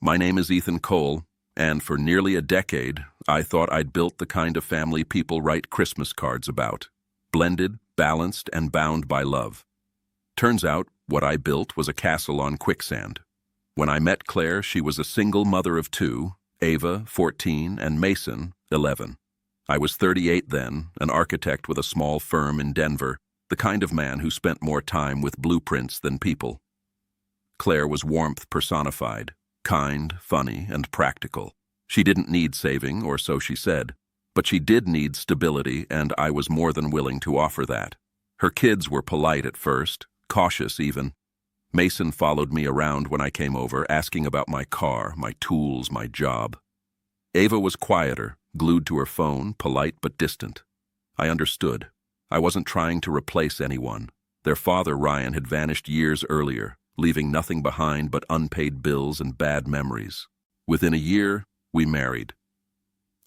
My name is Ethan Cole, and for nearly a decade, I thought I'd built the kind of family people write Christmas cards about. Blended, balanced, and bound by love. Turns out, what I built was a castle on quicksand. When I met Claire, she was a single mother of two, Ava, 14, and Mason, 11. I was 38 then, an architect with a small firm in Denver, the kind of man who spent more time with blueprints than people. Claire was warmth personified, kind, funny, and practical. She didn't need saving, or so she said, but she did need stability, and I was more than willing to offer that. Her kids were polite at first, cautious even. Mason followed me around when I came over, asking about my car, my tools, my job. Ava was quieter, glued to her phone, polite but distant. I understood. I wasn't trying to replace anyone. Their father, Ryan, had vanished years earlier, leaving nothing behind but unpaid bills and bad memories. Within a year, we married.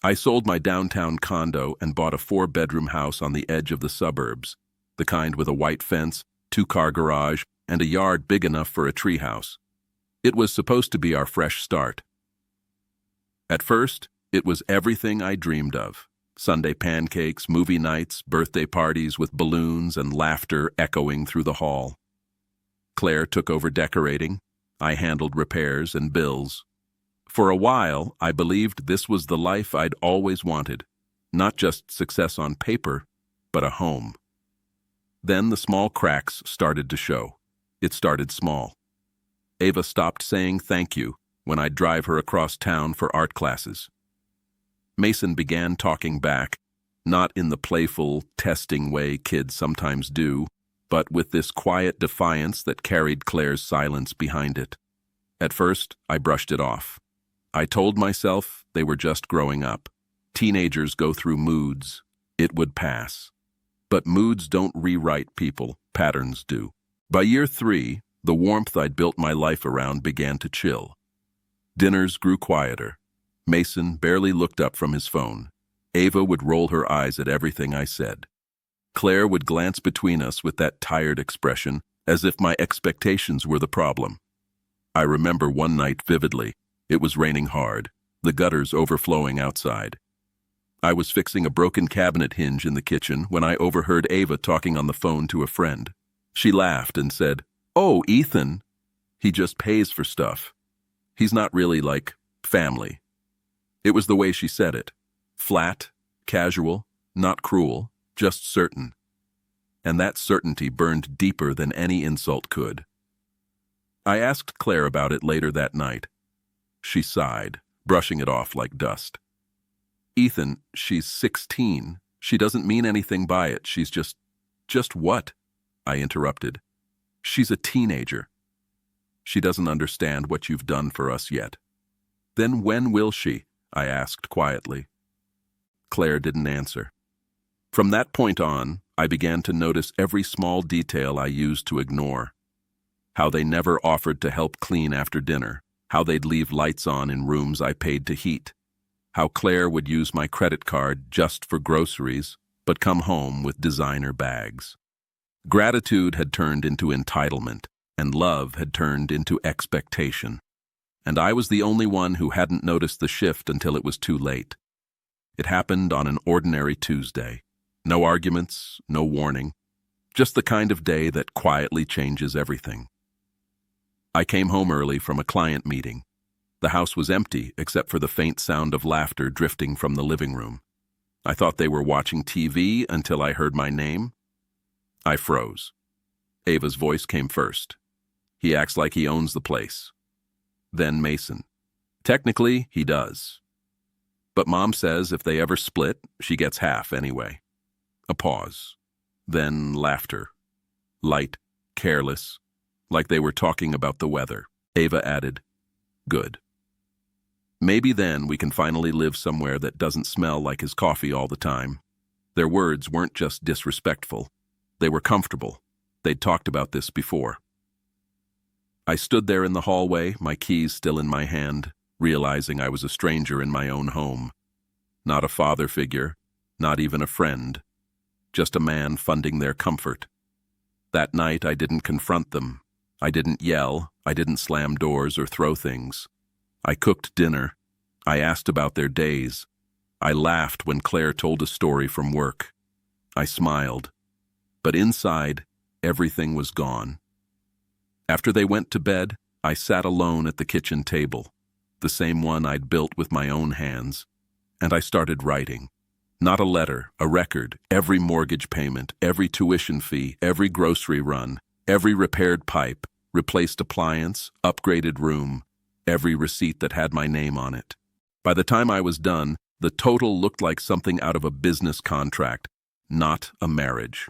I sold my downtown condo and bought a 4-bedroom house on the edge of the suburbs, the kind with a white fence, 2-car garage, and a yard big enough for a treehouse. It was supposed to be our fresh start. At first, it was everything I dreamed of. Sunday pancakes, movie nights, birthday parties with balloons and laughter echoing through the hall. Claire took over decorating. I handled repairs and bills. For a while, I believed this was the life I'd always wanted. Not just success on paper, but a home. Then the small cracks started to show. It started small. Ava stopped saying thank you when I'd drive her across town for art classes. Mason began talking back, not in the playful, testing way kids sometimes do, but with this quiet defiance that carried Claire's silence behind it. At first, I brushed it off. I told myself they were just growing up. Teenagers go through moods. It would pass. But moods don't rewrite people, patterns do. By year 3, the warmth I'd built my life around began to chill. Dinners grew quieter. Mason barely looked up from his phone. Ava would roll her eyes at everything I said. Claire would glance between us with that tired expression, as if my expectations were the problem. I remember one night vividly. It was raining hard, the gutters overflowing outside. I was fixing a broken cabinet hinge in the kitchen when I overheard Ava talking on the phone to a friend. She laughed and said, "Oh, Ethan, he just pays for stuff. He's not really like family." It was the way she said it. Flat, casual, not cruel, just certain. And that certainty burned deeper than any insult could. I asked Claire about it later that night. She sighed, brushing it off like dust. "Ethan, she's 16. She doesn't mean anything by it. She's just what?" I interrupted. "She's a teenager. She doesn't understand what you've done for us yet." "Then when will she?" I asked quietly. Claire didn't answer. From that point on, I began to notice every small detail I used to ignore. How they never offered to help clean after dinner. How they'd leave lights on in rooms I paid to heat. How Claire would use my credit card just for groceries, but come home with designer bags. Gratitude had turned into entitlement, and love had turned into expectation. And I was the only one who hadn't noticed the shift until it was too late. It happened on an ordinary Tuesday. No arguments, no warning. Just the kind of day that quietly changes everything. I came home early from a client meeting. The house was empty except for the faint sound of laughter drifting from the living room. I thought they were watching TV until I heard my name. I froze. Ava's voice came first. "He acts like he owns the place." Then Mason. "Technically, he does. But Mom says if they ever split, she gets half anyway." A pause. Then laughter. Light, careless, like they were talking about the weather. Ava added, "Good. Maybe then we can finally live somewhere that doesn't smell like his coffee all the time." Their words weren't just disrespectful. They were comfortable. They'd talked about this before. I stood there in the hallway, my keys still in my hand, realizing I was a stranger in my own home. Not a father figure, not even a friend. Just a man funding their comfort. That night I didn't confront them. I didn't yell. I didn't slam doors or throw things. I cooked dinner. I asked about their days. I laughed when Claire told a story from work. I smiled. But inside, everything was gone. After they went to bed, I sat alone at the kitchen table, the same one I'd built with my own hands, and I started writing. Not a letter, a record, every mortgage payment, every tuition fee, every grocery run, every repaired pipe, replaced appliance, upgraded room, every receipt that had my name on it. By the time I was done, the total looked like something out of a business contract, not a marriage.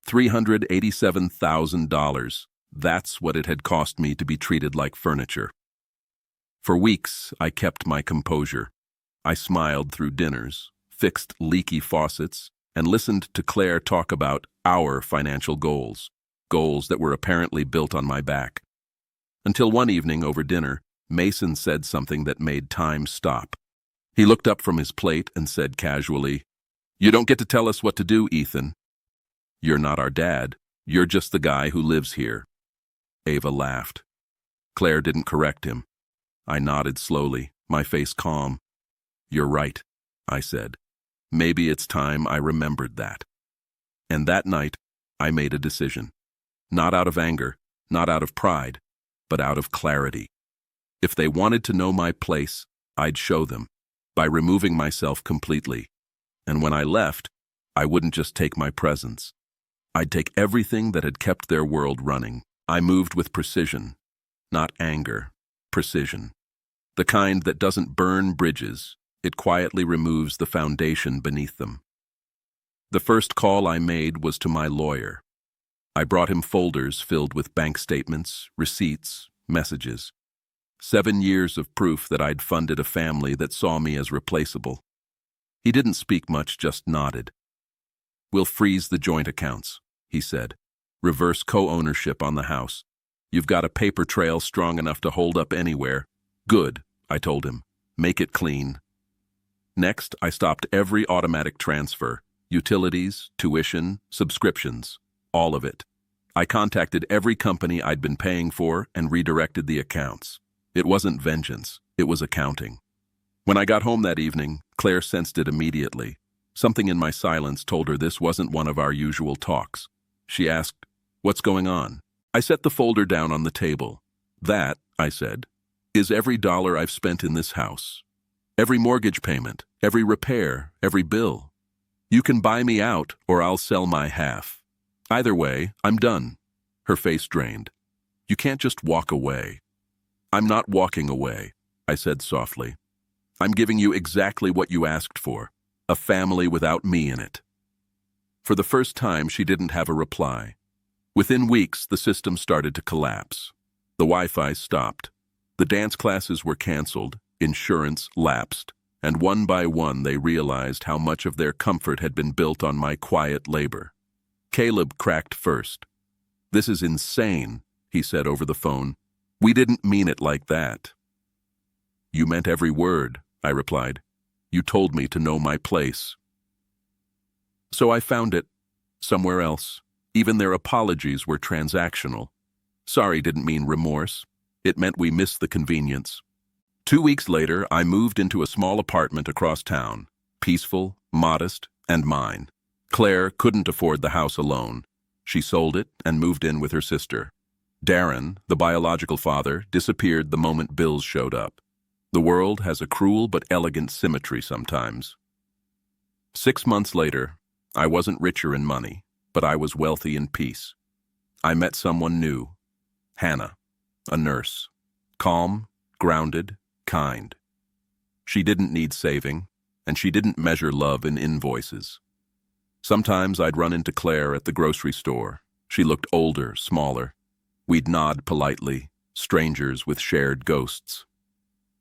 $387,000. That's what it had cost me to be treated like furniture. For weeks, I kept my composure. I smiled through dinners, fixed leaky faucets, and listened to Claire talk about our financial goals, goals that were apparently built on my back. Until one evening over dinner, Mason said something that made time stop. He looked up from his plate and said casually, "You don't get to tell us what to do, Ethan. You're not our dad. You're just the guy who lives here." Ava laughed. Claire didn't correct him. I nodded slowly, my face calm. "You're right," I said. Maybe it's time I remembered that. And that night, I made a decision. Not out of anger, not out of pride, but out of clarity. If they wanted to know my place, I'd show them, by removing myself completely. And when I left, I wouldn't just take my presence. I'd take everything that had kept their world running. I moved with precision, not anger, precision. The kind that doesn't burn bridges, it quietly removes the foundation beneath them. The first call I made was to my lawyer. I brought him folders filled with bank statements, receipts, messages. 7 years of proof that I'd funded a family that saw me as replaceable. He didn't speak much, just nodded. "We'll freeze the joint accounts," he said. "Reverse co-ownership on the house. You've got a paper trail strong enough to hold up anywhere." "Good," I told him. "Make it clean." Next, I stopped every automatic transfer, utilities, tuition, subscriptions, all of it. I contacted every company I'd been paying for and redirected the accounts. It wasn't vengeance, it was accounting. When I got home that evening, Claire sensed it immediately. Something in my silence told her this wasn't one of our usual talks. She asked, "What's going on?" I set the folder down on the table. "That," I said, "is every dollar I've spent in this house. Every mortgage payment, every repair, every bill. You can buy me out or I'll sell my half. Either way, I'm done." Her face drained. "You can't just walk away." "I'm not walking away," I said softly. "I'm giving you exactly what you asked for, a family without me in it." For the first time, she didn't have a reply. Within weeks, the system started to collapse. The Wi-Fi stopped. The dance classes were canceled, insurance lapsed, and one by one they realized how much of their comfort had been built on my quiet labor. Caleb cracked first. "This is insane," he said over the phone. "We didn't mean it like that." "You meant every word," I replied. "You told me to know my place." So I found it somewhere else. Even their apologies were transactional. Sorry didn't mean remorse. It meant we missed the convenience. 2 weeks later, I moved into a small apartment across town, peaceful, modest, and mine. Claire couldn't afford the house alone. She sold it and moved in with her sister. Darren, the biological father, disappeared the moment bills showed up. The world has a cruel but elegant symmetry sometimes. 6 months later, I wasn't richer in money, but I was wealthy in peace. I met someone new, Hannah, a nurse, calm, grounded, kind. She didn't need saving, and she didn't measure love in invoices. Sometimes I'd run into Claire at the grocery store. She looked older, smaller. We'd nod politely, strangers with shared ghosts.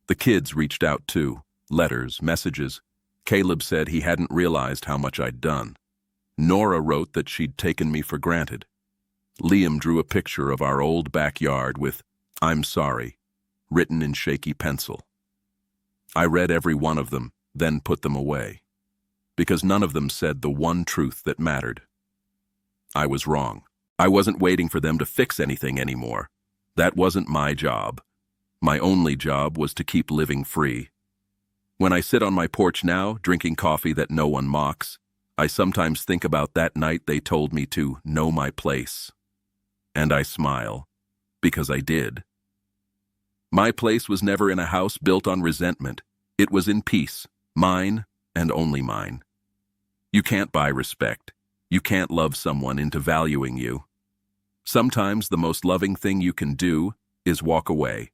The kids reached out too, letters, messages. Caleb said he hadn't realized how much I'd done. Nora wrote that she'd taken me for granted. Liam drew a picture of our old backyard with "I'm sorry" written in shaky pencil. I read every one of them, then put them away, because none of them said the one truth that mattered. I was wrong. I wasn't waiting for them to fix anything anymore. That wasn't my job. My only job was to keep living free. When I sit on my porch now, drinking coffee that no one mocks, I sometimes think about that night they told me to know my place. And I smile, because I did. My place was never in a house built on resentment. It was in peace, mine and only mine. You can't buy respect. You can't love someone into valuing you. Sometimes the most loving thing you can do is walk away.